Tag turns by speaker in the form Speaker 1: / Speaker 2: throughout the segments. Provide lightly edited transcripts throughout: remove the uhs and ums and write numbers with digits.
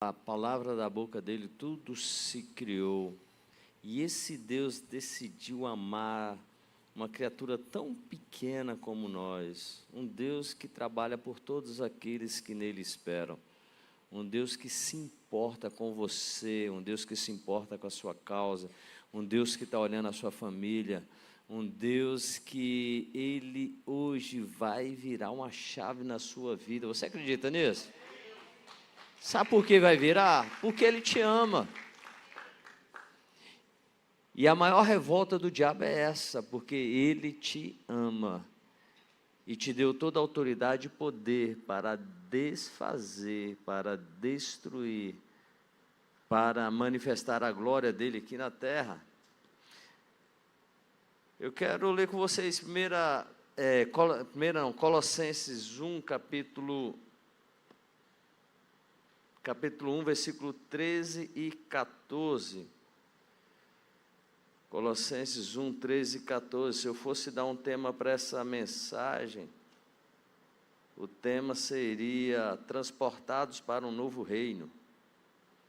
Speaker 1: a palavra da boca dele, tudo se criou. E esse Deus decidiu amar uma criatura tão pequena como nós, um Deus que trabalha por todos aqueles que nele esperam, um Deus que se importa com você, um Deus que se importa com a sua causa, um Deus que está olhando a sua família, um Deus que Ele hoje vai virar uma chave na sua vida. Você acredita nisso? Sabe por que vai virar? Porque Ele te ama. E a maior revolta do diabo é essa, porque Ele te ama e te deu toda a autoridade e poder para desfazer, para destruir, para manifestar a glória dEle aqui na terra. Eu quero ler com vocês Colossenses 1, capítulo 1, versículo 13 e 14. Colossenses 1, 13 e 14. Se eu fosse dar um tema para essa mensagem, o tema seria transportados para um novo reino.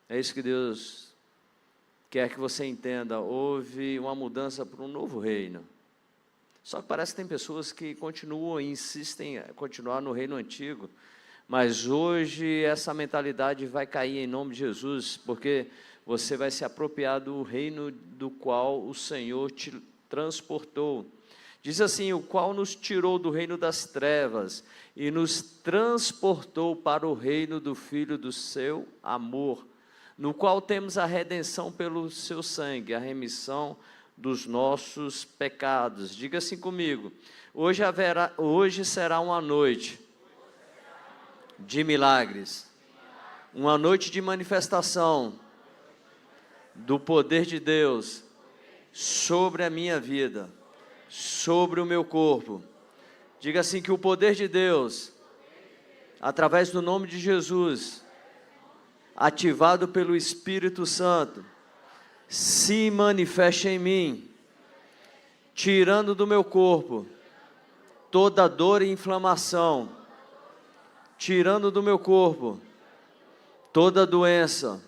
Speaker 1: É isso que Deus quer que você entenda. Houve uma mudança para um novo reino. Só que parece que tem pessoas que continuam e insistem em continuar no reino antigo. Mas hoje essa mentalidade vai cair em nome de Jesus, porque você vai se apropriar do reino do qual o Senhor te transportou. Diz assim: o qual nos tirou do reino das trevas e nos transportou para o reino do Filho do seu amor, no qual temos a redenção pelo seu sangue, a remissão dos nossos pecados. Diga assim comigo: hoje será uma noite de milagres, uma noite de manifestação do poder de Deus sobre a minha vida, sobre o meu corpo. Diga assim: que o poder de Deus, através do nome de Jesus, ativado pelo Espírito Santo, se manifeste em mim, tirando do meu corpo toda dor e inflamação, tirando do meu corpo toda doença,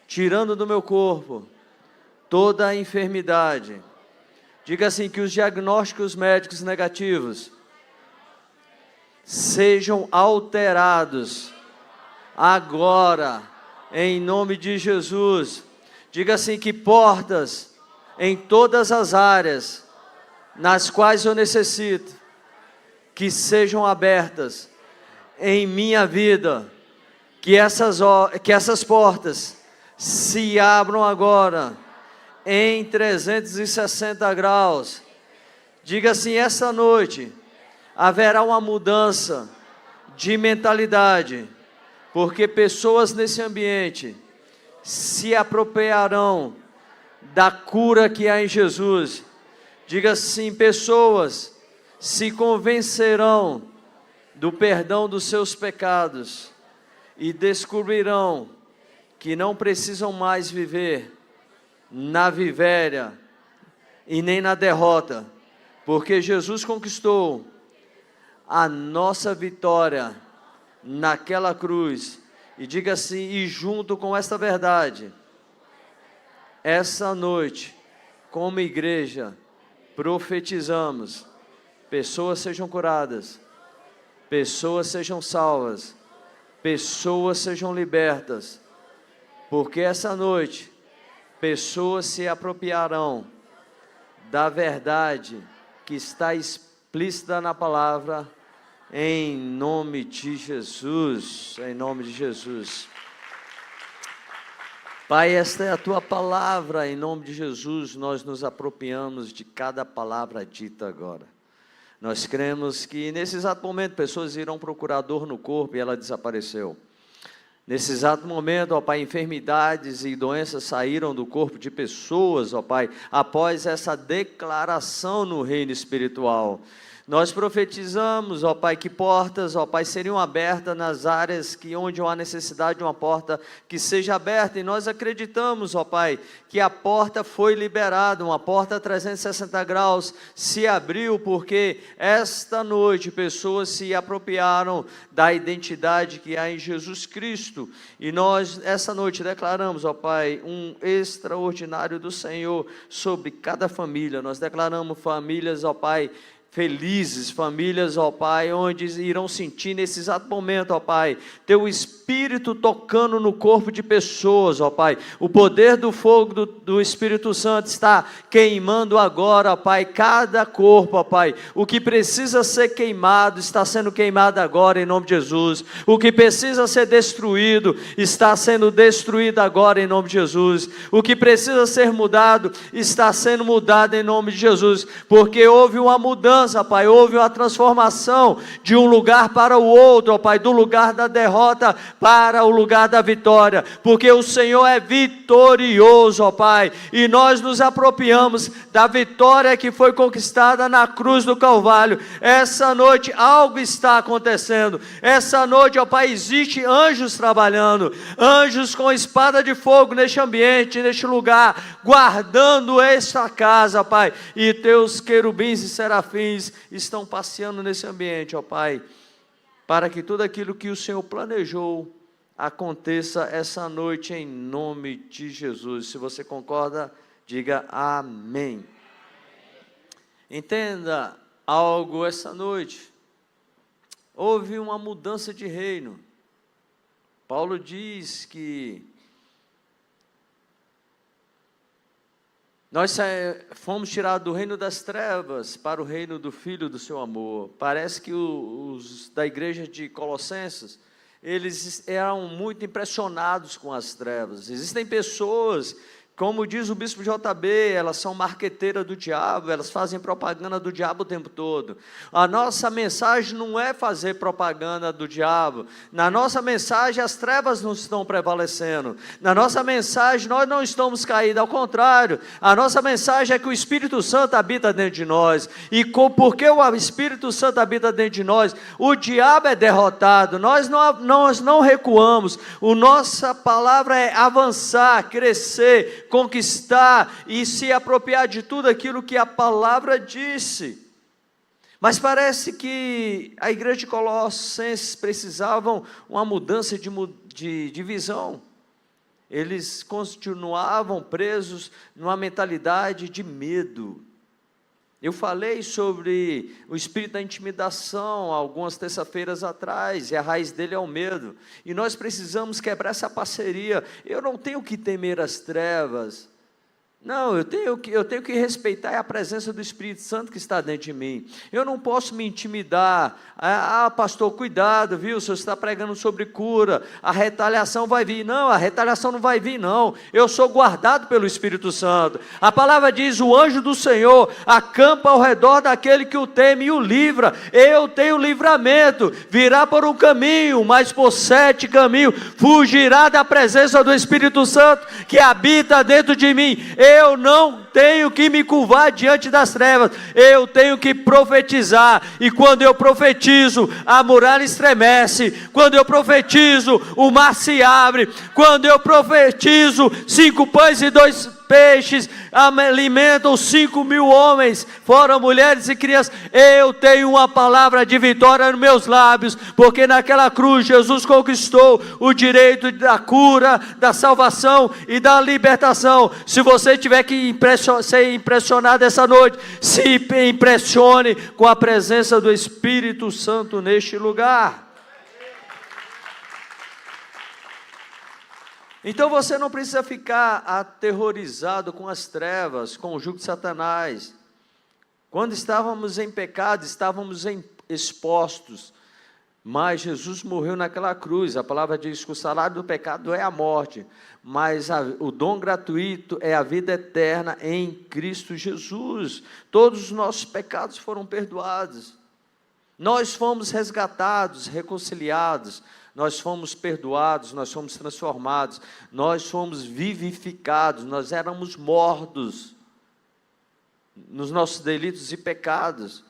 Speaker 1: tirando do meu corpo toda a enfermidade. Diga assim: que os diagnósticos médicos negativos sejam alterados agora, em nome de Jesus. Diga assim: que portas em todas as áreas nas quais eu necessito, que sejam abertas em minha vida, que essas portas se abram agora, em 360 graus. Diga assim: essa noite haverá uma mudança de mentalidade, porque pessoas nesse ambiente se apropriarão da cura que há em Jesus. Diga assim: pessoas se convencerão do perdão dos seus pecados e descobrirão que não precisam mais viver na miséria e nem na derrota, porque Jesus conquistou a nossa vitória naquela cruz. E diga assim: e junto com esta verdade, essa noite, como igreja, profetizamos: pessoas sejam curadas, pessoas sejam salvas, pessoas sejam libertas, porque essa noite pessoas se apropriarão da verdade que está explícita na palavra, em nome de Jesus, em nome de Jesus. Pai, esta é a Tua palavra, em nome de Jesus, nós nos apropriamos de cada palavra dita agora. Nós cremos que nesse exato momento pessoas irão procurar dor no corpo e ela desapareceu. Nesse exato momento, ó Pai, enfermidades e doenças saíram do corpo de pessoas, ó Pai, após essa declaração no reino espiritual. Nós profetizamos, ó Pai, que portas, ó Pai, seriam abertas nas áreas onde há necessidade de uma porta que seja aberta, e nós acreditamos, ó Pai, que a porta foi liberada, uma porta 360 graus se abriu, porque esta noite pessoas se apropriaram da identidade que há em Jesus Cristo, e nós, essa noite, declaramos, ó Pai, um extraordinário do Senhor sobre cada família. Nós declaramos famílias, ó Pai, felizes, famílias, ó Pai, onde irão sentir nesse exato momento, ó Pai, Teu Espírito tocando no corpo de pessoas, ó Pai, o poder do fogo do Espírito Santo está queimando agora, ó Pai, cada corpo, ó Pai, o que precisa ser queimado, está sendo queimado agora, em nome de Jesus, o que precisa ser destruído, está sendo destruído agora, em nome de Jesus, o que precisa ser mudado, está sendo mudado, em nome de Jesus, porque houve uma mudança, Pai, houve uma transformação de um lugar para o outro, ó Pai, do lugar da derrota para o lugar da vitória, porque o Senhor é vitorioso, ó Pai, e nós nos apropriamos da vitória que foi conquistada na cruz do Calvário. Essa noite algo está acontecendo, essa noite, ó Pai, existe anjos trabalhando, anjos com espada de fogo neste ambiente, neste lugar, guardando esta casa, Pai, e Teus querubins e serafins estão passeando nesse ambiente, ó Pai, para que tudo aquilo que o Senhor planejou aconteça essa noite, em nome de Jesus. Se você concorda, diga amém. Entenda algo essa noite, houve uma mudança de reino. Paulo diz que nós fomos tirados do reino das trevas para o reino do Filho do seu amor. Parece que os da igreja de Colossenses, eles eram muito impressionados com as trevas. Existem pessoas, como diz o bispo JB, elas são marqueteiras do diabo, elas fazem propaganda do diabo o tempo todo. A nossa mensagem não é fazer propaganda do diabo. Na nossa mensagem as trevas não estão prevalecendo. Na nossa mensagem nós não estamos caídos, ao contrário. A nossa mensagem é que o Espírito Santo habita dentro de nós. E porque o Espírito Santo habita dentro de nós, o diabo é derrotado. Nós não recuamos. A nossa palavra é avançar, crescer, conquistar e se apropriar de tudo aquilo que a palavra disse. Mas parece que a igreja de Colossenses precisavam uma mudança de visão. Eles continuavam presos numa mentalidade de medo. Eu falei sobre o espírito da intimidação algumas terça-feiras atrás, e a raiz dele é o medo, e nós precisamos quebrar essa parceria. Eu não tenho que temer as trevas, não, eu tenho que respeitar a presença do Espírito Santo que está dentro de mim. Eu não posso me intimidar. Pastor, cuidado, viu? O senhor está pregando sobre cura, a retaliação vai vir. Não, a retaliação não vai vir, não. Eu sou guardado pelo Espírito Santo. A palavra diz: o anjo do Senhor acampa ao redor daquele que o teme e o livra. Eu tenho livramento. Virá por um caminho, mas por 7 caminhos fugirá da presença do Espírito Santo que habita dentro de mim. Eu não tenho que me curvar diante das trevas, eu tenho que profetizar, e quando eu profetizo, a muralha estremece, quando eu profetizo, o mar se abre, quando eu profetizo, 5 pães e 2 peixes alimentam 5.000 homens, fora mulheres e crianças. Eu tenho uma palavra de vitória nos meus lábios, porque naquela cruz Jesus conquistou o direito da cura, da salvação e da libertação. Se você tiver que ser impressionado essa noite, se impressione com a presença do Espírito Santo neste lugar. Então você não precisa ficar aterrorizado com as trevas, com o jugo de Satanás. Quando estávamos em pecado, estávamos expostos, mas Jesus morreu naquela cruz. A palavra diz que o salário do pecado é a morte, mas o dom gratuito é a vida eterna em Cristo Jesus. Todos os nossos pecados foram perdoados. Nós fomos resgatados, reconciliados, nós fomos perdoados, nós fomos transformados, nós fomos vivificados, nós éramos mortos nos nossos delitos e pecados,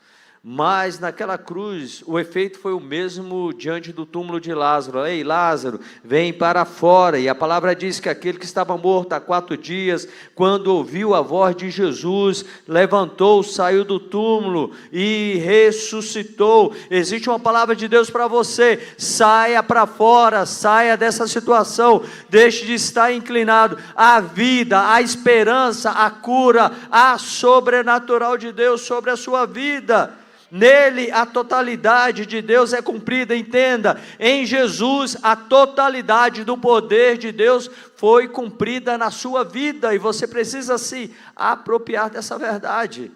Speaker 1: Mas naquela cruz, o efeito foi o mesmo diante do túmulo de Lázaro. Ei, Lázaro, vem para fora. E a palavra diz que aquele que estava morto há 4 dias, quando ouviu a voz de Jesus, levantou, saiu do túmulo e ressuscitou. Existe uma palavra de Deus para você: saia para fora, saia dessa situação, deixe de estar inclinado. A vida, a esperança, a cura, a sobrenatural de Deus sobre a sua vida. Nele a totalidade de Deus é cumprida. Entenda, em Jesus a totalidade do poder de Deus foi cumprida na sua vida, e você precisa se apropriar dessa verdade.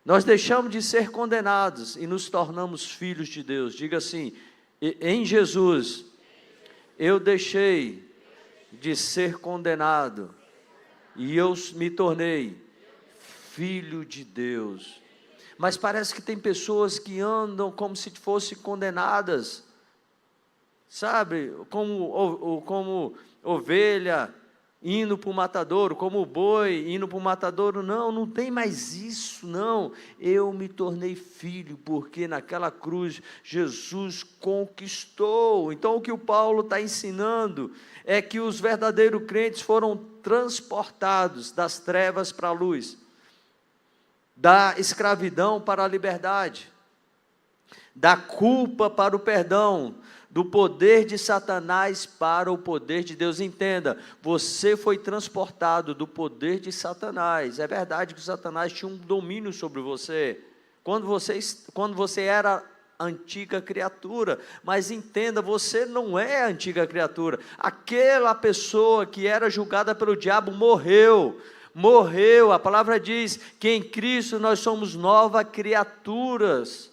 Speaker 1: Nós deixamos de ser condenados e nos tornamos filhos de Deus. Diga assim: em Jesus eu deixei de ser condenado e eu me tornei filho de Deus. Mas parece que tem pessoas que andam como se fossem condenadas, sabe, como ovelha indo para o matadouro, como boi indo para o matadouro. Não tem mais isso, não. Eu me tornei filho, porque naquela cruz Jesus conquistou. Então o que o Paulo está ensinando é que os verdadeiros crentes foram transportados das trevas para a luz, da escravidão para a liberdade, da culpa para o perdão, do poder de Satanás para o poder de Deus. Entenda, você foi transportado do poder de Satanás. É verdade que o Satanás tinha um domínio sobre você, quando você era antiga criatura, mas entenda, você não é a antiga criatura. Aquela pessoa que era julgada pelo diabo morreu, a palavra diz que em Cristo nós somos novas criaturas,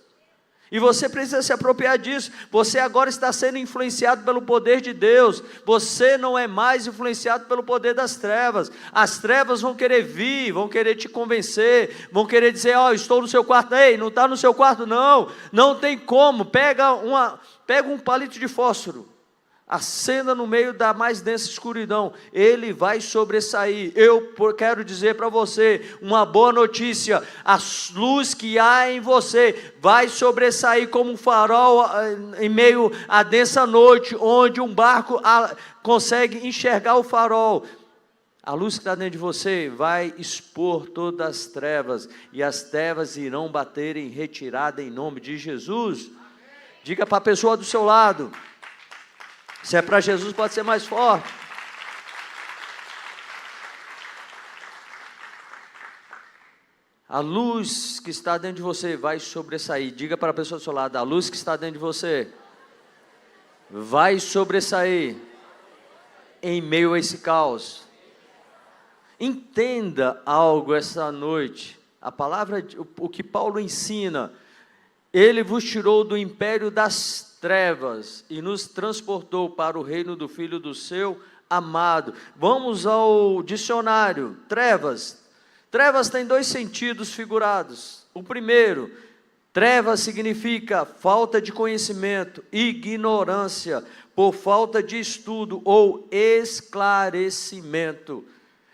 Speaker 1: e você precisa se apropriar disso. Você agora está sendo influenciado pelo poder de Deus, você não é mais influenciado pelo poder das trevas. As trevas vão querer vir, vão querer te convencer, vão querer dizer: estou no seu quarto. Ei, não está no seu quarto, não tem como. Pega um palito de fósforo, acenda no meio da mais densa escuridão, ele vai sobressair. Eu quero dizer para você uma boa notícia: a luz que há em você vai sobressair como um farol em meio à densa noite, onde um barco consegue enxergar o farol. A luz que está dentro de você vai expor todas as trevas, e as trevas irão bater em retirada em nome de Jesus. Diga para a pessoa do seu lado: se é para Jesus, pode ser mais forte. A luz que está dentro de você vai sobressair. Diga para a pessoa do seu lado: a luz que está dentro de você vai sobressair em meio a esse caos. Entenda algo essa noite. A palavra, o que Paulo ensina: ele vos tirou do império das trevas e nos transportou para o reino do Filho do seu amado. Vamos ao dicionário. Trevas tem 2 sentidos figurados. O primeiro, trevas significa falta de conhecimento, ignorância, por falta de estudo ou esclarecimento.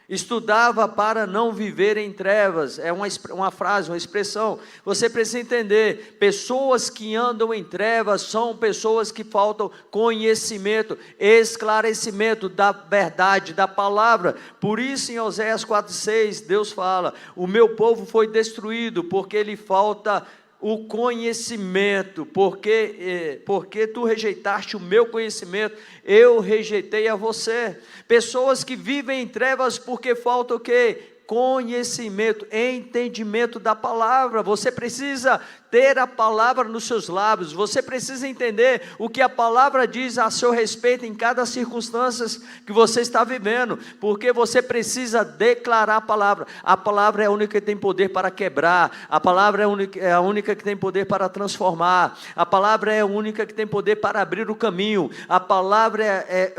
Speaker 1: Estudava para não viver em trevas. É uma frase, uma expressão. Você precisa entender: pessoas que andam em trevas são pessoas que faltam conhecimento, esclarecimento da verdade, da palavra. Por isso em Oséias 4,6 Deus fala: o meu povo foi destruído porque lhe falta o conhecimento, porque tu rejeitaste o meu conhecimento, eu rejeitei a você. Pessoas que vivem em trevas porque falta o quê? Conhecimento, entendimento da palavra. Você precisa ter a palavra nos seus lábios, você precisa entender o que a palavra diz a seu respeito em cada circunstância que você está vivendo, porque você precisa declarar a palavra é a única que tem poder para quebrar, a palavra é a única que tem poder para transformar, a palavra é a única que tem poder para abrir o caminho, a palavra é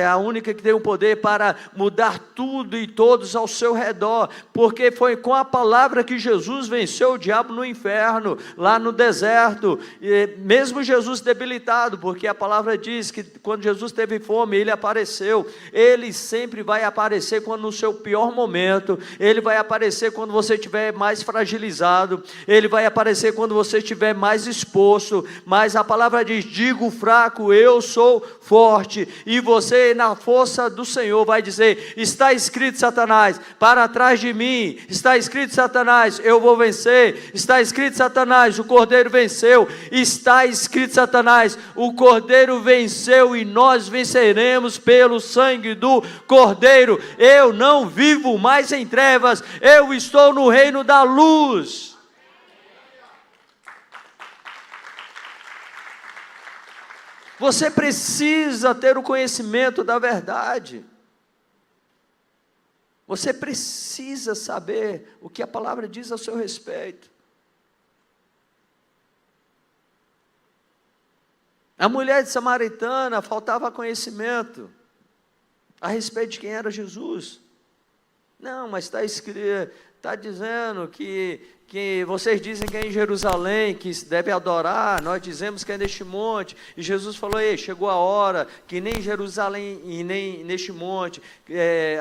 Speaker 1: a única que tem o poder para mudar tudo e todos ao seu redor. maior, porque foi com a palavra que Jesus venceu o diabo no inferno, lá no deserto, e mesmo Jesus debilitado, porque a palavra diz que quando Jesus teve fome, ele apareceu. Ele sempre vai aparecer quando no seu pior momento, ele vai aparecer quando você estiver mais fragilizado, ele vai aparecer quando você estiver mais exposto, mas a palavra diz: digo fraco, eu sou forte, e você na força do Senhor vai dizer: está escrito, Satanás, para trás de mim, está escrito, Satanás, eu vou vencer, está escrito, Satanás, o Cordeiro venceu, está escrito, Satanás, o Cordeiro venceu, e nós venceremos pelo sangue do Cordeiro. Eu não vivo mais em trevas, eu estou no reino da luz. Você precisa ter o conhecimento da verdade. Você precisa saber o que a palavra diz a seu respeito. A mulher de Samaritana faltava conhecimento a respeito de quem era Jesus. Não, mas está escrito, está dizendo que vocês dizem que é em Jerusalém que se deve adorar, nós dizemos que é neste monte, e Jesus falou: ei, chegou a hora que nem em Jerusalém e nem neste monte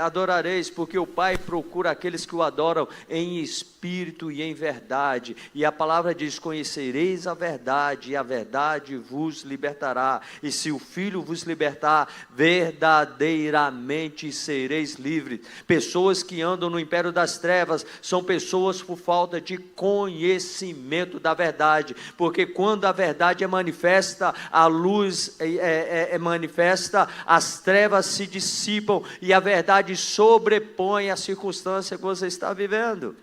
Speaker 1: adorareis, porque o Pai procura aqueles que o adoram em espírito e em verdade, e a palavra diz: conhecereis a verdade, e a verdade vos libertará, e se o Filho vos libertar, verdadeiramente sereis livres. Pessoas que andam no império das trevas são pessoas por falta de conhecimento da verdade, porque quando a verdade é manifesta, a luz é manifesta, as trevas se dissipam, e a verdade sobrepõe a circunstância que você está vivendo.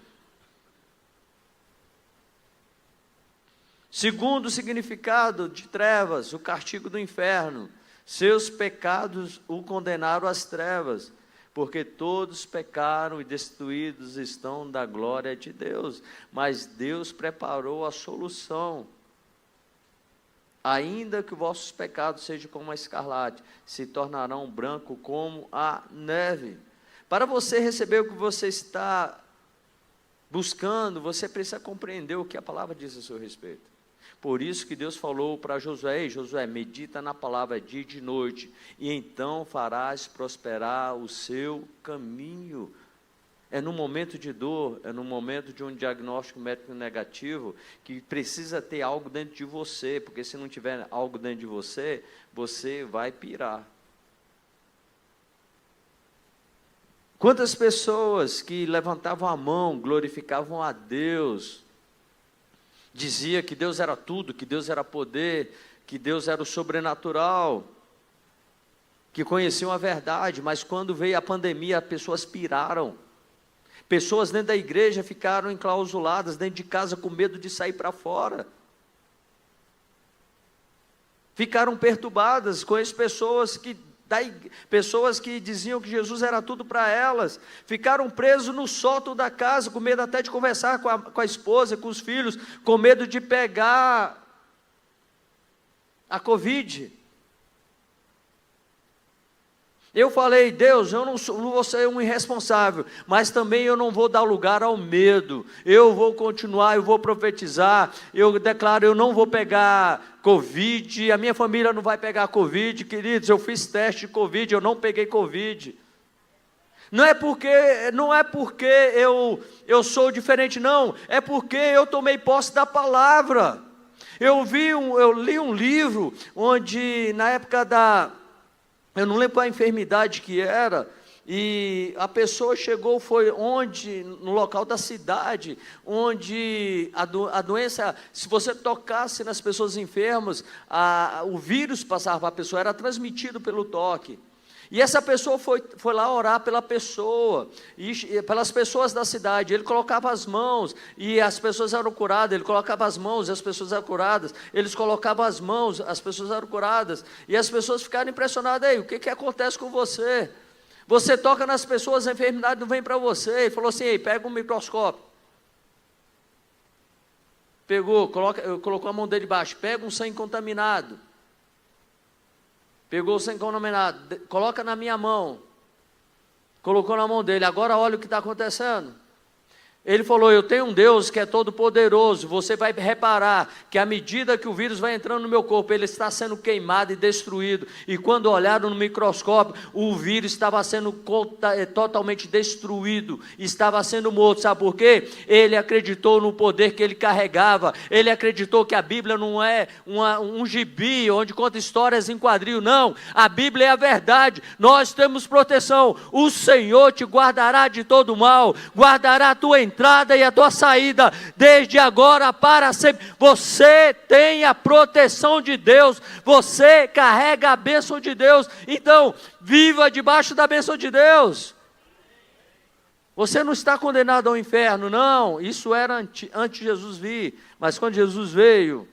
Speaker 1: Segundo o significado de trevas, o castigo do inferno, seus pecados o condenaram às trevas, porque todos pecaram e destituídos estão da glória de Deus, mas Deus preparou a solução. Ainda que vossos pecados sejam como a escarlate, se tornarão branco como a neve. Para você receber o que você está buscando, você precisa compreender o que a palavra diz a seu respeito. Por isso que Deus falou para Josué: ei, Josué, medita na palavra dia e de noite, e então farás prosperar o seu caminho. É no momento de dor, é no momento de um diagnóstico médico negativo, que precisa ter algo dentro de você, porque se não tiver algo dentro de você, você vai pirar. Quantas pessoas que levantavam a mão, glorificavam a Deus, dizia que Deus era tudo, que Deus era poder, que Deus era o sobrenatural, que conheciam a verdade, mas quando veio a pandemia, as pessoas piraram. Pessoas dentro da igreja ficaram enclausuladas dentro de casa com medo de sair para fora. Ficaram perturbadas. Conheço pessoas que diziam que Jesus era tudo para elas, ficaram presos no sótão da casa, com medo até de conversar com a esposa, com os filhos, com medo de pegar a Covid. Eu falei: Deus, eu não vou ser um irresponsável, mas também eu não vou dar lugar ao medo, eu vou continuar, eu vou profetizar, eu declaro: eu não vou pegar Covid, a minha família não vai pegar Covid, queridos, eu fiz teste de Covid, eu não peguei Covid. Não é porque eu sou diferente, não, é porque eu tomei posse da palavra. Eu li um livro, onde na época eu não lembro qual a enfermidade que era, e a pessoa chegou, no local da cidade, onde a doença, se você tocasse nas pessoas enfermas, o vírus passava para a pessoa, era transmitido pelo toque. E essa pessoa foi lá orar pela pessoa, e pelas pessoas da cidade. Ele colocava as mãos, e as pessoas eram curadas. Ele colocava as mãos, e as pessoas eram curadas. Eles colocavam as mãos, as pessoas eram curadas. E as pessoas ficaram impressionadas: ei, o que acontece com você? Você toca nas pessoas, a enfermidade não vem para você. Ele falou assim: ei, pega um microscópio. Colocou a mão dele debaixo, pega um sangue contaminado. Pegou o sangue contaminado, coloca na minha mão. colocou na mão dele. Agora olha o que está acontecendo. Ele falou, eu tenho um Deus que é todo poderoso. Você vai reparar que à medida que o vírus vai entrando no meu corpo, ele está sendo queimado e destruído. E quando olharam no microscópio, o vírus estava sendo totalmente destruído, estava sendo morto. Sabe por quê? Ele acreditou no poder que ele carregava. Ele acreditou que a Bíblia não é um gibi onde conta histórias em quadril. Não, a Bíblia é a verdade. Nós temos proteção. O Senhor te guardará de todo mal, guardará a tua entrada e a tua saída, desde agora para sempre. Você tem a proteção de Deus, você carrega a bênção de Deus. Então, viva debaixo da bênção de Deus. Você não está condenado ao inferno, não. Isso era antes de Jesus vir, mas quando Jesus veio,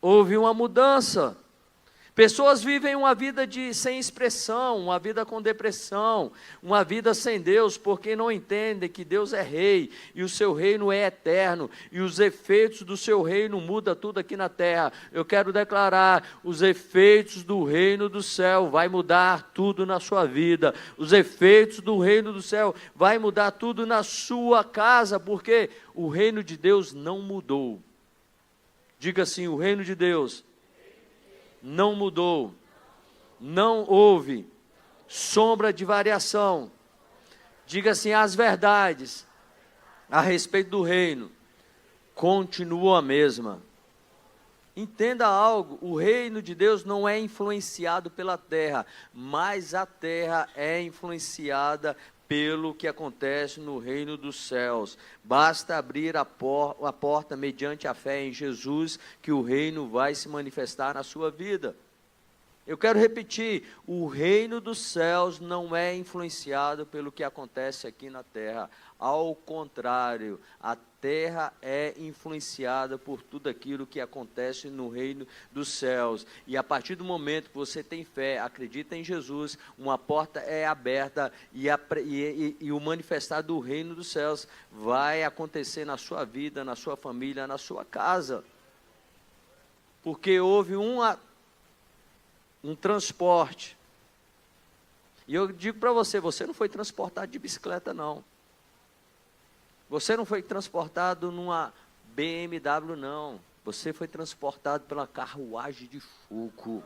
Speaker 1: houve uma mudança. Pessoas vivem uma vida sem expressão, uma vida com depressão, uma vida sem Deus, porque não entendem que Deus é rei, e o seu reino é eterno, e os efeitos do seu reino mudam tudo aqui na terra. Eu quero declarar, os efeitos do reino do céu vai mudar tudo na sua vida, os efeitos do reino do céu vai mudar tudo na sua casa, porque o reino de Deus não mudou. Diga assim, o reino de Deus não mudou, não houve sombra de variação. Diga assim, as verdades a respeito do reino continuam a mesma. Entenda algo, o reino de Deus não é influenciado pela terra, mas a terra é influenciada pelo que acontece no reino dos céus. Basta abrir a porta mediante a fé em Jesus, que o reino vai se manifestar na sua vida. Eu quero repetir, o reino dos céus não é influenciado pelo que acontece aqui na terra. Ao contrário, a terra é influenciada por tudo aquilo que acontece no reino dos céus. E a partir do momento que você tem fé, acredita em Jesus, uma porta é aberta e o manifestar do reino dos céus vai acontecer na sua vida, na sua família, na sua casa. Porque houve um transporte. E eu digo para você, você não foi transportado de bicicleta, não. Você não foi transportado numa BMW, não. Você foi transportado pela carruagem de fogo,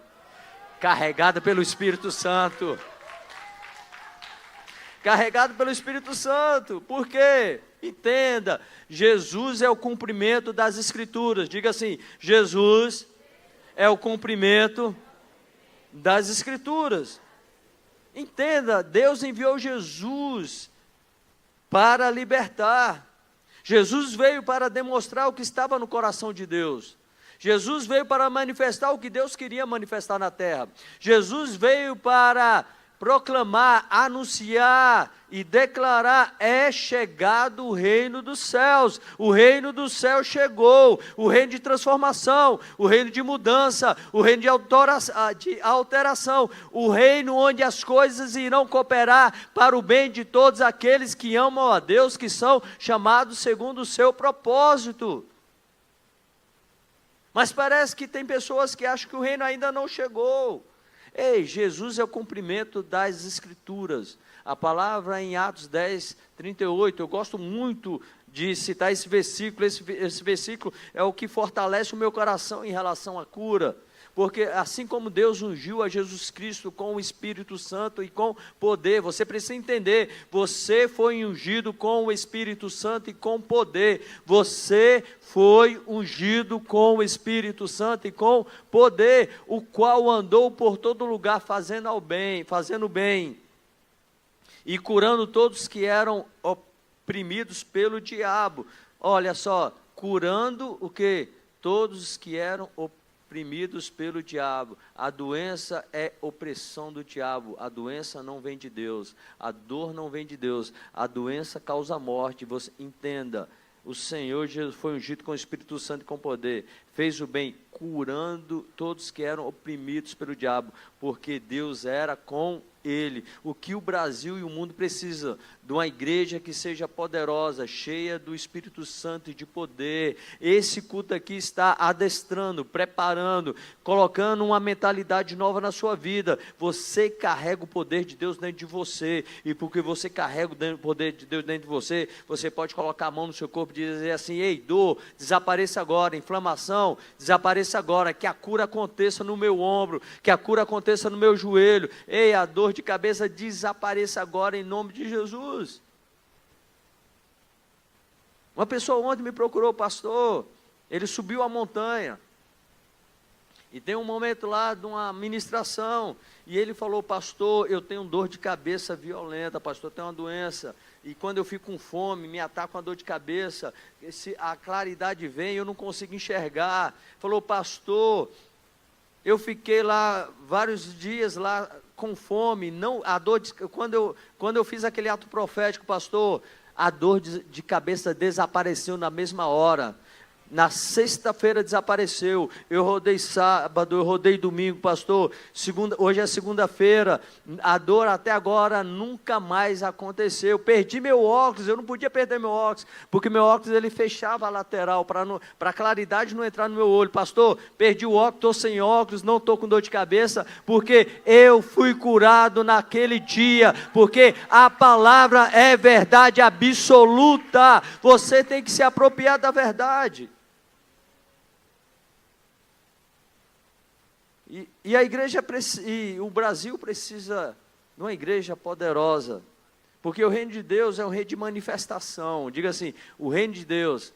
Speaker 1: carregada pelo Espírito Santo. Carregado pelo Espírito Santo. Por quê? Entenda, Jesus é o cumprimento das Escrituras. Diga assim, Jesus é o cumprimento das Escrituras. Entenda, Deus enviou Jesus para libertar. Jesus veio para demonstrar o que estava no coração de Deus. Jesus veio para manifestar o que Deus queria manifestar na terra. Jesus veio para proclamar, anunciar e declarar, é chegado o reino dos céus. O reino dos céus chegou, o reino de transformação, o reino de mudança, o reino de alteração, o reino onde as coisas irão cooperar para o bem de todos aqueles que amam a Deus, que são chamados segundo o seu propósito. Mas parece que tem pessoas que acham que o reino ainda não chegou. Ei, Jesus é o cumprimento das Escrituras. A palavra em Atos 10, 38, eu gosto muito de citar esse versículo. Esse versículo é o que fortalece o meu coração em relação à cura. Porque assim como Deus ungiu a Jesus Cristo com o Espírito Santo e com poder, você precisa entender, você foi ungido com o Espírito Santo e com poder. Você foi ungido com o Espírito Santo e com poder, o qual andou por todo lugar fazendo bem e curando todos que eram oprimidos pelo diabo. Olha só, curando o quê? Todos os que eram oprimidos pelo diabo. A doença é opressão do diabo. A doença não vem de Deus. A dor não vem de Deus. A doença causa morte. Você entenda, o Senhor Jesus foi ungido com o Espírito Santo e com poder. Fez o bem, curando todos que eram oprimidos pelo diabo, porque Deus era com Ele. O que o Brasil e o mundo precisa? De uma igreja que seja poderosa, cheia do Espírito Santo e de poder. Esse culto aqui está adestrando, preparando, colocando uma mentalidade nova na sua vida. Você carrega o poder de Deus dentro de você, e porque você carrega o poder de Deus dentro de você, você pode colocar a mão no seu corpo e dizer assim: ei, dor, desapareça agora, inflamação, desapareça agora, que a cura aconteça no meu ombro, que a cura aconteça no meu joelho, ei, a dor de cabeça desapareça agora em nome de Jesus. Uma pessoa ontem me procurou: pastor, ele subiu a montanha, e tem um momento lá de uma ministração, e ele falou: pastor, eu tenho dor de cabeça violenta, pastor, eu tenho uma doença, e quando eu fico com fome, me ataca uma dor de cabeça, a claridade vem, eu não consigo enxergar. Falou: pastor, eu fiquei lá vários dias lá com fome, não, a dor quando eu fiz aquele ato profético, pastor, a dor de cabeça desapareceu na mesma hora. Na sexta-feira desapareceu, eu rodei sábado, eu rodei domingo, pastor, hoje é segunda-feira, a dor até agora nunca mais aconteceu. Perdi meu óculos, eu não podia perder meu óculos, porque meu óculos ele fechava a lateral, para a claridade não entrar no meu olho. Pastor, perdi o óculos, estou sem óculos, não estou com dor de cabeça, porque eu fui curado naquele dia, porque a palavra é verdade absoluta. Você tem que se apropriar da verdade. E a igreja, e o Brasil precisa de uma igreja poderosa, porque o reino de Deus é um reino de manifestação. Diga assim: o reino de Deus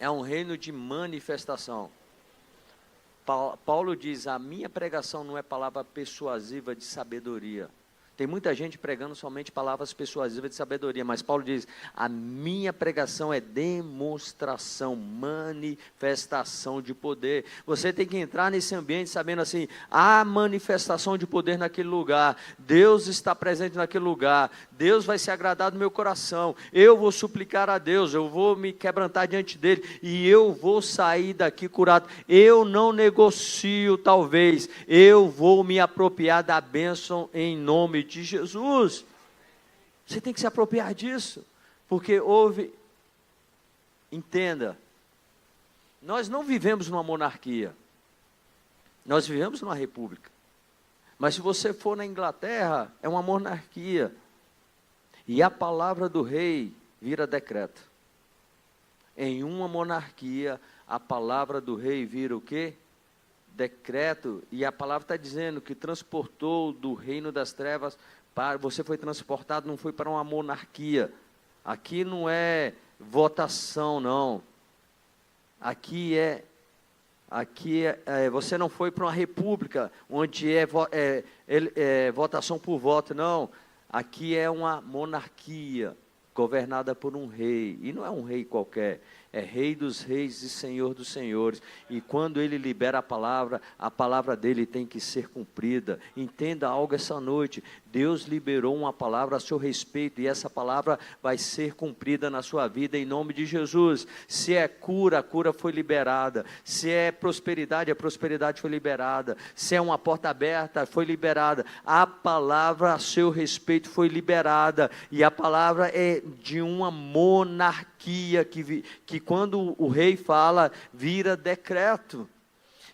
Speaker 1: é um reino de manifestação. Paulo diz: a minha pregação não é palavra persuasiva de sabedoria. Tem muita gente pregando somente palavras persuasivas de sabedoria, mas Paulo diz: a minha pregação é demonstração, manifestação de poder. Você tem que entrar nesse ambiente sabendo assim: há manifestação de poder naquele lugar, Deus está presente naquele lugar, Deus vai se agradar do meu coração, eu vou suplicar a Deus, eu vou me quebrantar diante dele, e eu vou sair daqui curado. Eu não negocio talvez, eu vou me apropriar da bênção em nome de Jesus. Você tem que se apropriar disso, porque entenda, nós não vivemos numa monarquia, nós vivemos numa república, mas se você for na Inglaterra, é uma monarquia, e a palavra do rei vira decreto. Em uma monarquia, a palavra do rei vira o quê? Decreto. E a palavra está dizendo que transportou do reino das trevas para... Você foi transportado, não foi para uma monarquia. Aqui não é votação, não. Aqui você não foi para uma república, onde é votação por voto, não. Aqui é uma monarquia, governada por um rei, e não é um rei qualquer, é rei dos reis e senhor dos senhores, e quando ele libera a palavra dele tem que ser cumprida. Entenda algo essa noite: Deus liberou uma palavra a seu respeito, e essa palavra vai ser cumprida na sua vida, em nome de Jesus. Se é cura, a cura foi liberada. Se é prosperidade, a prosperidade foi liberada. Se é uma porta aberta, foi liberada. A palavra a seu respeito foi liberada, e a palavra é de uma monarquia, que quando o rei fala, vira decreto.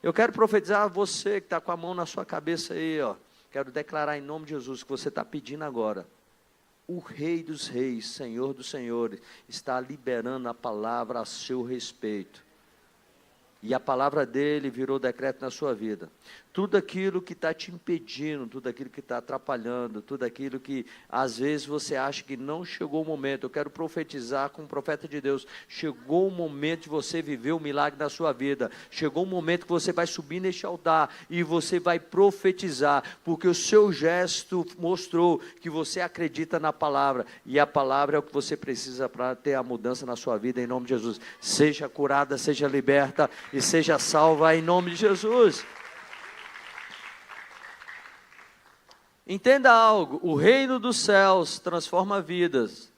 Speaker 1: Eu quero profetizar a você que está com a mão na sua cabeça aí, ó. Quero declarar em nome de Jesus que você está pedindo agora. O Rei dos Reis, Senhor dos Senhores, está liberando a palavra a seu respeito. E a palavra dele virou decreto na sua vida. Tudo aquilo que está te impedindo, tudo aquilo que está atrapalhando, tudo aquilo que às vezes você acha que não chegou o momento. Eu quero profetizar como profeta de Deus: chegou o momento de você viver o milagre da sua vida. Chegou o momento que você vai subir neste altar e você vai profetizar, porque o seu gesto mostrou que você acredita na palavra, e a palavra é o que você precisa para ter a mudança na sua vida, em nome de Jesus. Seja curada, seja liberta e seja salva em nome de Jesus. Entenda algo: o reino dos céus transforma vidas,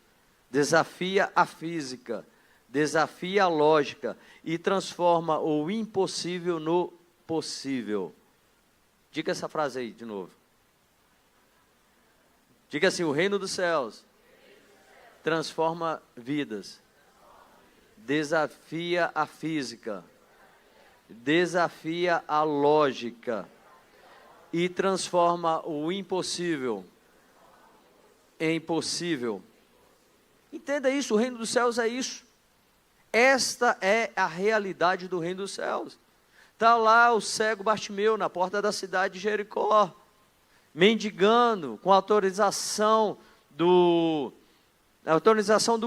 Speaker 1: desafia a física, desafia a lógica e transforma o impossível no possível. Diga essa frase aí de novo. Diga assim: o reino dos céus transforma vidas, desafia a física, desafia a lógica e transforma o impossível em possível. Entenda isso, o reino dos céus é isso. Esta é a realidade do reino dos céus. Está lá o cego Bartimeu na porta da cidade de Jericó, mendigando com autorização do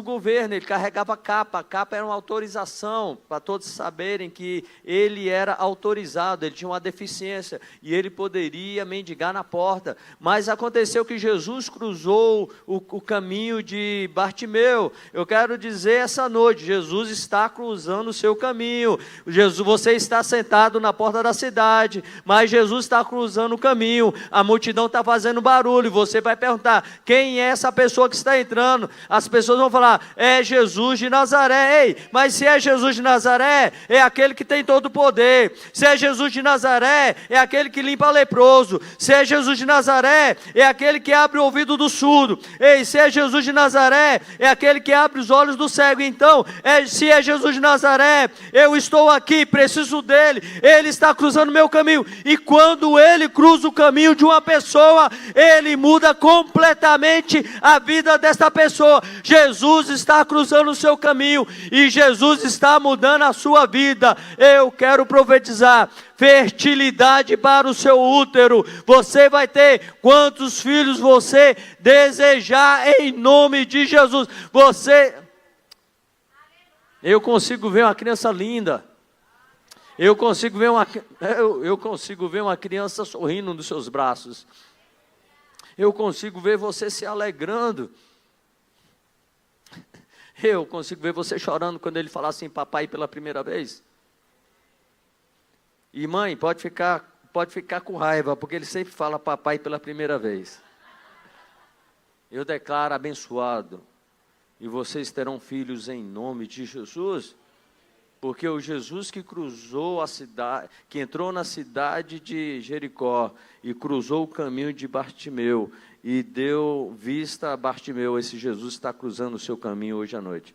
Speaker 1: governo. Ele carregava a capa era uma autorização, para todos saberem que ele era autorizado, ele tinha uma deficiência, e ele poderia mendigar na porta. Mas aconteceu que Jesus cruzou o caminho de Bartimeu. Eu quero dizer essa noite, Jesus está cruzando o seu caminho. Você está sentado na porta da cidade, mas Jesus está cruzando o caminho, a multidão está fazendo barulho, e você vai perguntar: quem é essa pessoa que está entrando? As pessoas vão falar: é Jesus de Nazaré. Ei, mas se é Jesus de Nazaré, é aquele que tem todo o poder. Se é Jesus de Nazaré, é aquele que limpa leproso. Se é Jesus de Nazaré, é aquele que abre o ouvido do surdo. Ei, se é Jesus de Nazaré, é aquele que abre os olhos do cego. Então, se é Jesus de Nazaré, eu estou aqui, preciso dele, ele está cruzando o meu caminho. E quando ele cruza o caminho de uma pessoa, ele muda completamente a vida dessa pessoa. Jesus está cruzando o seu caminho e Jesus está mudando a sua vida. Eu quero profetizar fertilidade para o seu útero. Você vai ter quantos filhos você desejar, em nome de Jesus. Eu consigo ver uma criança linda. Eu consigo ver uma criança sorrindo nos seus braços. Eu consigo ver você se alegrando. Eu consigo ver você chorando quando ele falar assim: papai, pela primeira vez. E mãe, pode ficar com raiva, porque ele sempre fala papai pela primeira vez. Eu declaro abençoado, e vocês terão filhos em nome de Jesus, porque o Jesus que cruzou a cidade, que entrou na cidade de Jericó e cruzou o caminho de Bartimeu e deu vista a Bartimeu, esse Jesus está cruzando o seu caminho hoje à noite.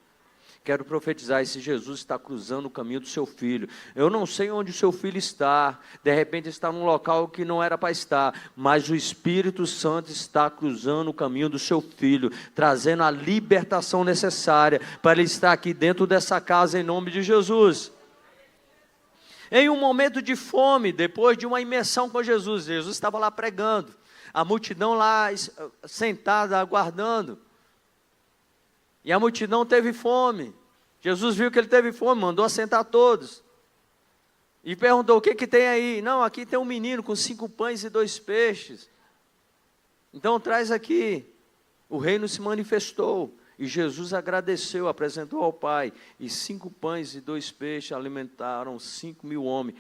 Speaker 1: Quero profetizar: esse Jesus está cruzando o caminho do seu filho. Eu não sei onde o seu filho está, de repente está num local que não era para estar, mas o Espírito Santo está cruzando o caminho do seu filho, trazendo a libertação necessária para ele estar aqui dentro dessa casa, em nome de Jesus. Em um momento de fome, depois de uma imersão com Jesus, Jesus estava lá pregando, a multidão lá sentada, aguardando, e a multidão teve fome. Jesus viu que ele teve fome, mandou assentar todos, e perguntou: o que tem aí? Não, aqui tem um menino com 5 pães e 2 peixes, então traz aqui. O reino se manifestou, e Jesus agradeceu, apresentou ao Pai, e 5 pães e 2 peixes alimentaram 5.000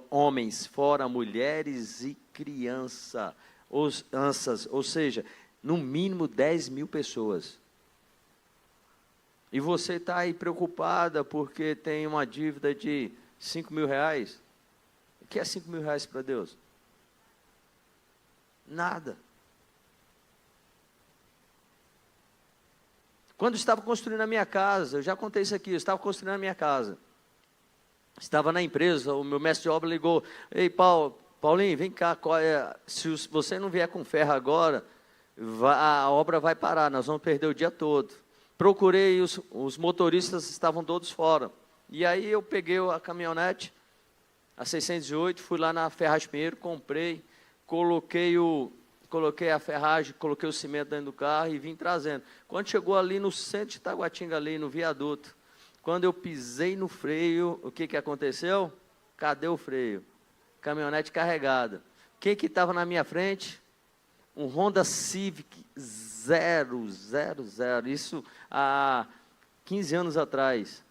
Speaker 1: homens, fora mulheres e crianças, ou seja, no mínimo 10.000 pessoas. E você está aí preocupada porque tem uma dívida de 5.000 reais? O que é 5.000 reais para Deus? Nada. Quando eu estava construindo a minha casa, eu já contei isso aqui, eu estava construindo a minha casa. Estava na empresa, o meu mestre de obra ligou: ei, Paulinho, vem cá, se você não vier com ferro agora, a obra vai parar, nós vamos perder o dia todo. Procurei, os motoristas estavam todos fora. E aí eu peguei a caminhonete, a 608, fui lá na Ferragem Pinheiro, comprei, coloquei a ferragem, coloquei o cimento dentro do carro e vim trazendo. Quando chegou ali no centro de Taguatinga, ali no viaduto, quando eu pisei no freio, o que aconteceu? Cadê o freio? Caminhonete carregada. O que estava na minha frente? Um Honda Civic 000, isso há 15 anos atrás.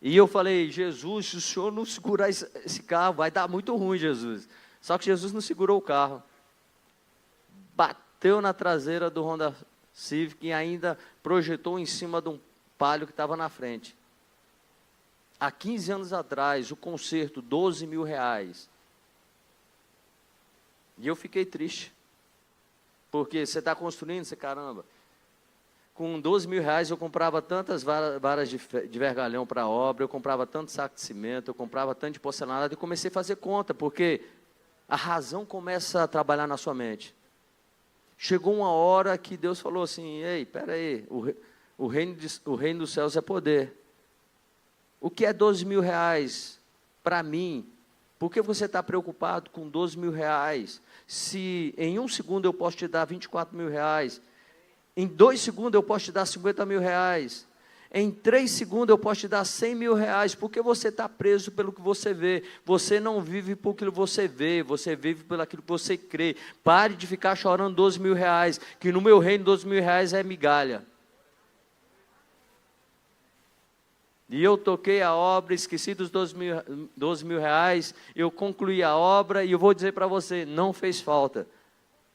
Speaker 1: E eu falei: Jesus, se o Senhor não segurar esse carro, vai dar muito ruim, Jesus. Só que Jesus não segurou o carro. Bateu na traseira do Honda Civic e ainda projetou em cima de um Palio que estava na frente. Há 15 anos atrás, o conserto, 12.000 reais. E eu fiquei triste, Porque você está construindo, você, caramba, com 12 mil reais eu comprava tantas varas de vergalhão para a obra, eu comprava tanto saco de cimento, eu comprava tanto de porcelanato, e comecei a fazer conta, porque a razão começa a trabalhar na sua mente. Chegou uma hora que Deus falou assim, ei, espera aí, o reino dos céus é poder. O que é 12 mil reais para mim? Por que você está preocupado com 12 mil reais? Se em 1 segundo eu posso te dar 24 mil reais, em 2 segundos eu posso te dar 50 mil reais, em 3 segundos eu posso te dar 100 mil reais, porque você está preso pelo que você vê. Você não vive por aquilo que você vê, você vive pelo aquilo que você crê. Pare de ficar chorando 12 mil reais, que no meu reino 12 mil reais é migalha. E eu toquei a obra, esqueci dos 12 mil reais, eu concluí a obra, e eu vou dizer para você, não fez falta,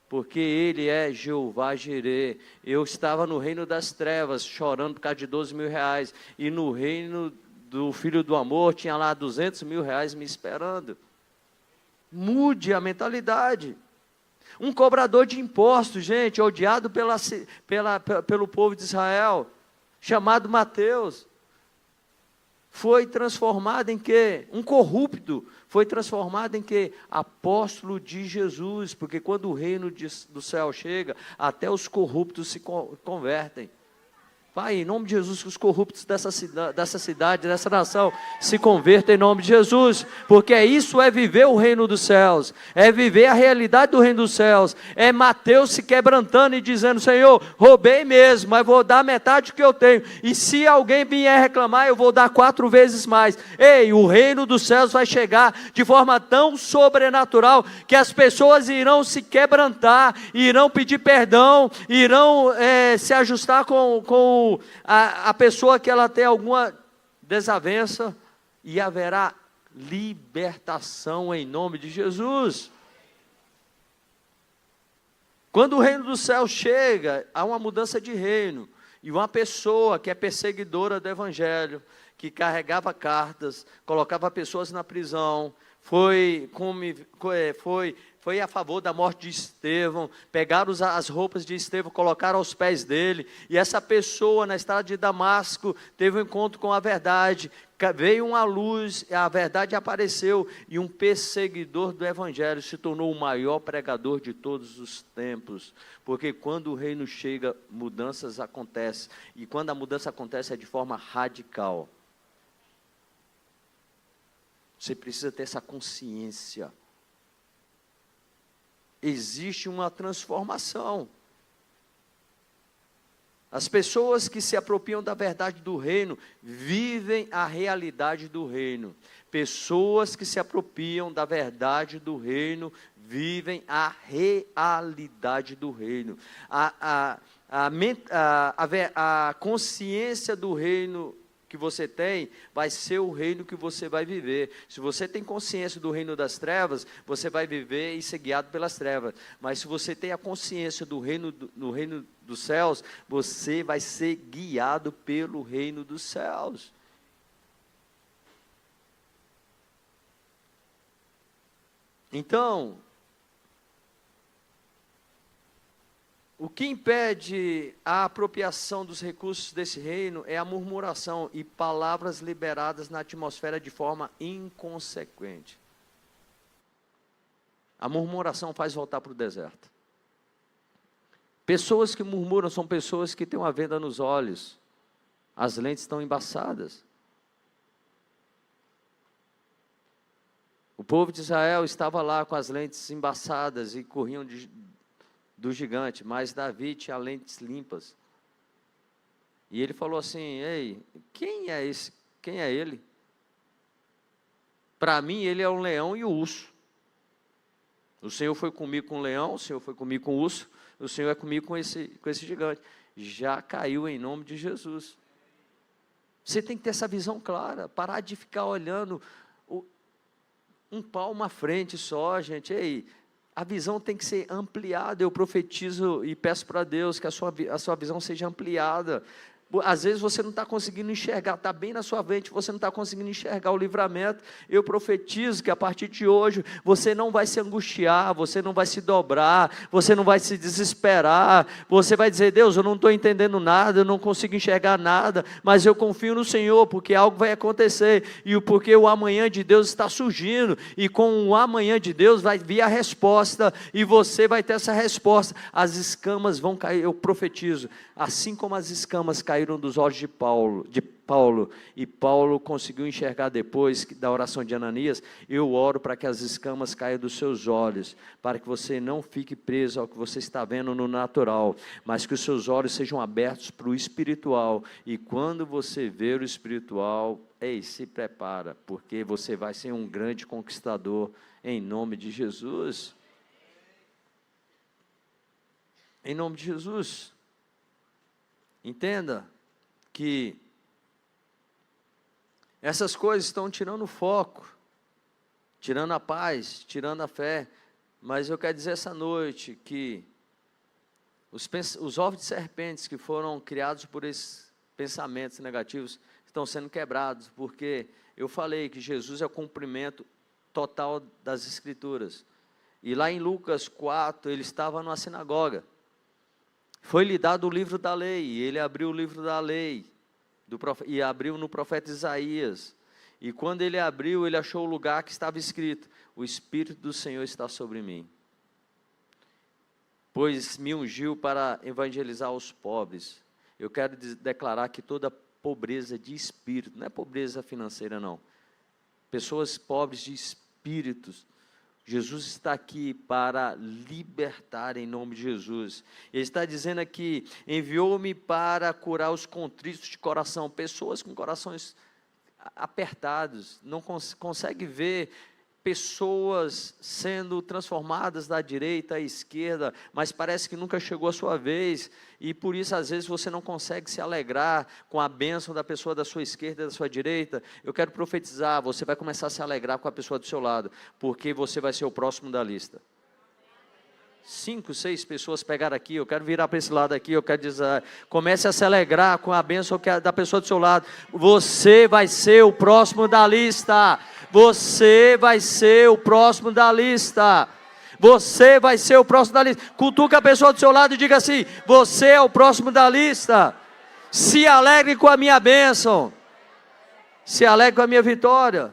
Speaker 1: porque Ele é Jeová Jirê. Eu estava no reino das trevas, chorando por causa de 12 mil reais, e no reino do Filho do Amor, tinha lá 200 mil reais me esperando. Mude a mentalidade. Um cobrador de impostos, gente, odiado pelo povo de Israel, chamado Mateus, foi transformado em quê? Um corrupto, foi transformado em quê? Apóstolo de Jesus, porque quando o reino do céu chega, até os corruptos se convertem. Pai, em nome de Jesus, que os corruptos dessa cidade, dessa nação, se convertam em nome de Jesus, porque isso é viver o reino dos céus, é viver a realidade do reino dos céus, é Mateus se quebrantando e dizendo, Senhor, roubei mesmo, mas vou dar metade do que eu tenho, e se alguém vier reclamar, eu vou dar 4 vezes mais. Ei, o reino dos céus vai chegar de forma tão sobrenatural, que as pessoas irão se quebrantar, irão pedir perdão, irão se ajustar com a pessoa que ela tem alguma desavença, e haverá libertação em nome de Jesus. Quando o reino do céu chega, há uma mudança de reino, e uma pessoa que é perseguidora do evangelho, que carregava cartas, colocava pessoas na prisão, foi a favor da morte de Estevão, pegaram as roupas de Estevão, colocaram aos pés dele, e essa pessoa na estrada de Damasco teve um encontro com a verdade, veio uma luz, a verdade apareceu, e um perseguidor do evangelho se tornou o maior pregador de todos os tempos, porque quando o reino chega, mudanças acontecem, e quando a mudança acontece é de forma radical. Você precisa ter essa consciência. Existe uma transformação. As pessoas que se apropriam da verdade do reino, vivem a realidade do reino. Pessoas que se apropriam da verdade do reino, vivem a realidade do reino. A consciência do reino que você tem, vai ser o reino que você vai viver. Se você tem consciência do reino das trevas, você vai viver e ser guiado pelas trevas. Mas se você tem a consciência do reino dos céus, você vai ser guiado pelo reino dos céus. Então, o que impede a apropriação dos recursos desse reino é a murmuração e palavras liberadas na atmosfera de forma inconsequente. A murmuração faz voltar para o deserto. Pessoas que murmuram são pessoas que têm uma venda nos olhos, as lentes estão embaçadas. O povo de Israel estava lá com as lentes embaçadas e corriam do gigante, mas Davi tinha lentes limpas. E ele falou assim, ei, quem é esse? Quem é ele? Para mim, ele é um leão e um urso. O Senhor foi comigo com o leão, o Senhor foi comigo com o urso, o Senhor é comigo com esse gigante. Já caiu em nome de Jesus. Você tem que ter essa visão clara, parar de ficar olhando um palmo à frente só, gente. Ei, a visão tem que ser ampliada. Eu profetizo e peço para Deus que a sua visão seja ampliada. Às vezes você não está conseguindo enxergar, está bem na sua frente, você não está conseguindo enxergar o livramento. Eu profetizo que a partir de hoje, você não vai se angustiar, você não vai se dobrar, você não vai se desesperar, você vai dizer: Deus, eu não estou entendendo nada, eu não consigo enxergar nada, mas eu confio no Senhor, porque algo vai acontecer, porque o amanhã de Deus está surgindo, e com o amanhã de Deus vai vir a resposta, e você vai ter essa resposta. As escamas vão cair, eu profetizo, assim como as escamas caíram dos olhos de Paulo, e Paulo conseguiu enxergar depois da oração de Ananias. Eu oro para que as escamas caiam dos seus olhos, para que você não fique preso ao que você está vendo no natural, mas que os seus olhos sejam abertos para o espiritual, e quando você ver o espiritual, se prepara, porque você vai ser um grande conquistador, em nome de Jesus. Em nome de Jesus. Entenda que essas coisas estão tirando o foco, tirando a paz, tirando a fé, mas eu quero dizer essa noite que os ovos de serpentes que foram criados por esses pensamentos negativos estão sendo quebrados, porque eu falei que Jesus é o cumprimento total das Escrituras, e lá em Lucas 4, ele estava numa sinagoga, foi-lhe dado o livro da lei, e ele abriu o livro da lei, e abriu no profeta Isaías, e quando ele abriu, ele achou o lugar que estava escrito: o Espírito do Senhor está sobre mim, pois me ungiu para evangelizar os pobres. Eu quero declarar que toda pobreza de espírito, não é pobreza financeira não, pessoas pobres de espíritos, Jesus está aqui para libertar em nome de Jesus. Ele está dizendo aqui: enviou-me para curar os contritos de coração, pessoas com corações apertados, não consegue ver pessoas sendo transformadas da direita à esquerda, mas parece que nunca chegou a sua vez, e por isso às vezes você não consegue se alegrar com a bênção da pessoa da sua esquerda e da sua direita. Eu quero profetizar: você vai começar a se alegrar com a pessoa do seu lado, porque você vai ser o próximo da lista. 5, 6 pessoas pegaram aqui, eu quero virar para esse lado aqui, eu quero dizer, comece a se alegrar com a bênção da pessoa do seu lado. Você vai ser o próximo da lista, você vai ser o próximo da lista, você vai ser o próximo da lista. Cutuca a pessoa do seu lado e diga assim: você é o próximo da lista. Se alegre com a minha bênção, se alegre com a minha vitória.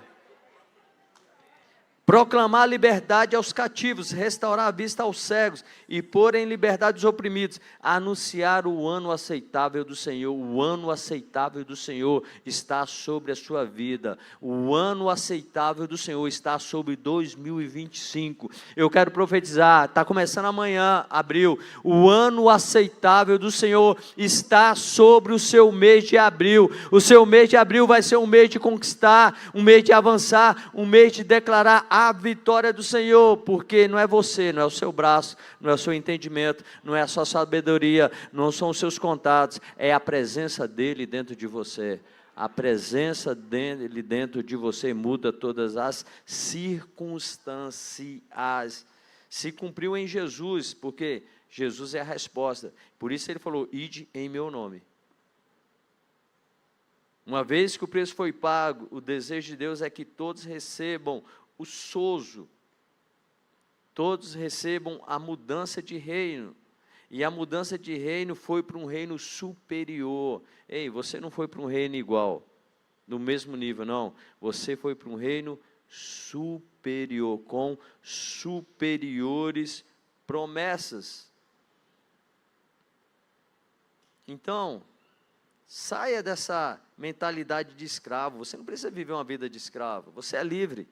Speaker 1: Proclamar liberdade aos cativos, restaurar a vista aos cegos e pôr em liberdade os oprimidos, anunciar o ano aceitável do Senhor. O ano aceitável do Senhor está sobre a sua vida, o ano aceitável do Senhor está sobre 2025, eu quero profetizar, está começando amanhã, abril, o ano aceitável do Senhor está sobre o seu mês de abril. O seu mês de abril vai ser um mês de conquistar, um mês de avançar, um mês de declarar a vitória do Senhor, porque não é você, não é o seu braço, não é o seu entendimento, não é a sua sabedoria, não são os seus contatos, é a presença dEle dentro de você. A presença dEle dentro de você muda todas as circunstâncias. Se cumpriu em Jesus, porque Jesus é a resposta, por isso Ele falou: ide em meu nome. Uma vez que o preço foi pago, o desejo de Deus é que todos recebam o sozo, todos recebam a mudança de reino, e a mudança de reino foi para um reino superior. Ei, você não foi para um reino igual, no mesmo nível, não, você foi para um reino superior, com superiores promessas. Então, saia dessa mentalidade de escravo. Você não precisa viver uma vida de escravo, você é livre.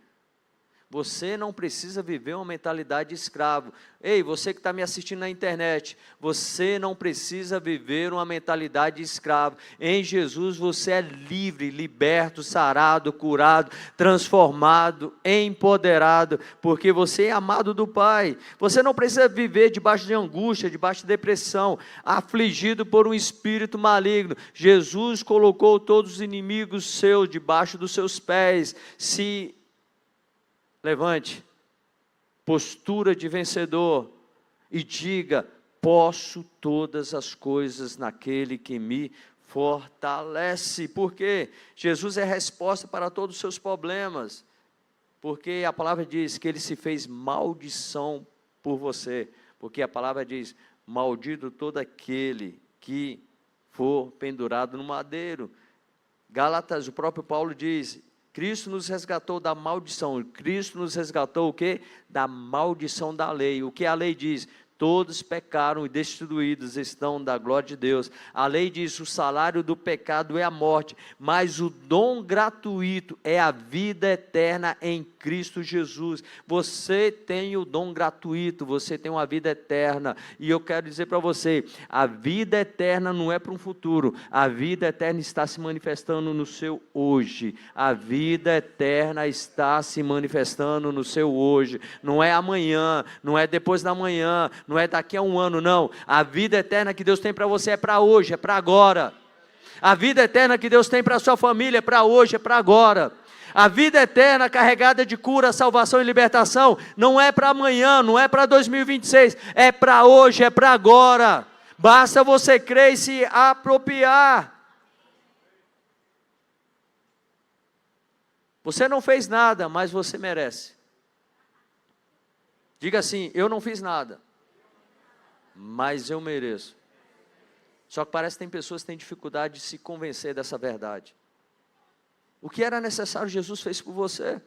Speaker 1: Você não precisa viver uma mentalidade de escravo. Ei, você que está me assistindo na internet, você não precisa viver uma mentalidade de escravo. Em Jesus você é livre, liberto, sarado, curado, transformado, empoderado, porque você é amado do Pai. Você não precisa viver debaixo de angústia, debaixo de depressão, afligido por um espírito maligno. Jesus colocou todos os inimigos seus debaixo dos seus pés. Levante, postura de vencedor, e diga: posso todas as coisas naquele que me fortalece. Por quê? Jesus é a resposta para todos os seus problemas. Porque a palavra diz que ele se fez maldição por você. Porque a palavra diz: maldito todo aquele que for pendurado no madeiro. Gálatas, o próprio Paulo diz: Cristo nos resgatou da maldição. Cristo nos resgatou o quê? Da maldição da lei. O que a lei diz? Todos pecaram e destruídos estão da glória de Deus. A lei diz: o salário do pecado é a morte, mas o dom gratuito é a vida eterna em Cristo Jesus. Você tem o dom gratuito, você tem uma vida eterna. E eu quero dizer para você, a vida eterna não é para um futuro, a vida eterna está se manifestando no seu hoje. A vida eterna está se manifestando no seu hoje. Não é amanhã, não é depois da manhã, não é daqui a um ano, não. A vida eterna que Deus tem para você é para hoje, é para agora. A vida eterna que Deus tem para a sua família é para hoje, é para agora. A vida eterna carregada de cura, salvação e libertação não é para amanhã, não é para 2026, é para hoje, é para agora. Basta você crer e se apropriar. Você não fez nada, mas você merece. Diga assim: eu não fiz nada, mas eu mereço. Só que parece que tem pessoas que têm dificuldade de se convencer dessa verdade. O que era necessário, Jesus fez por você.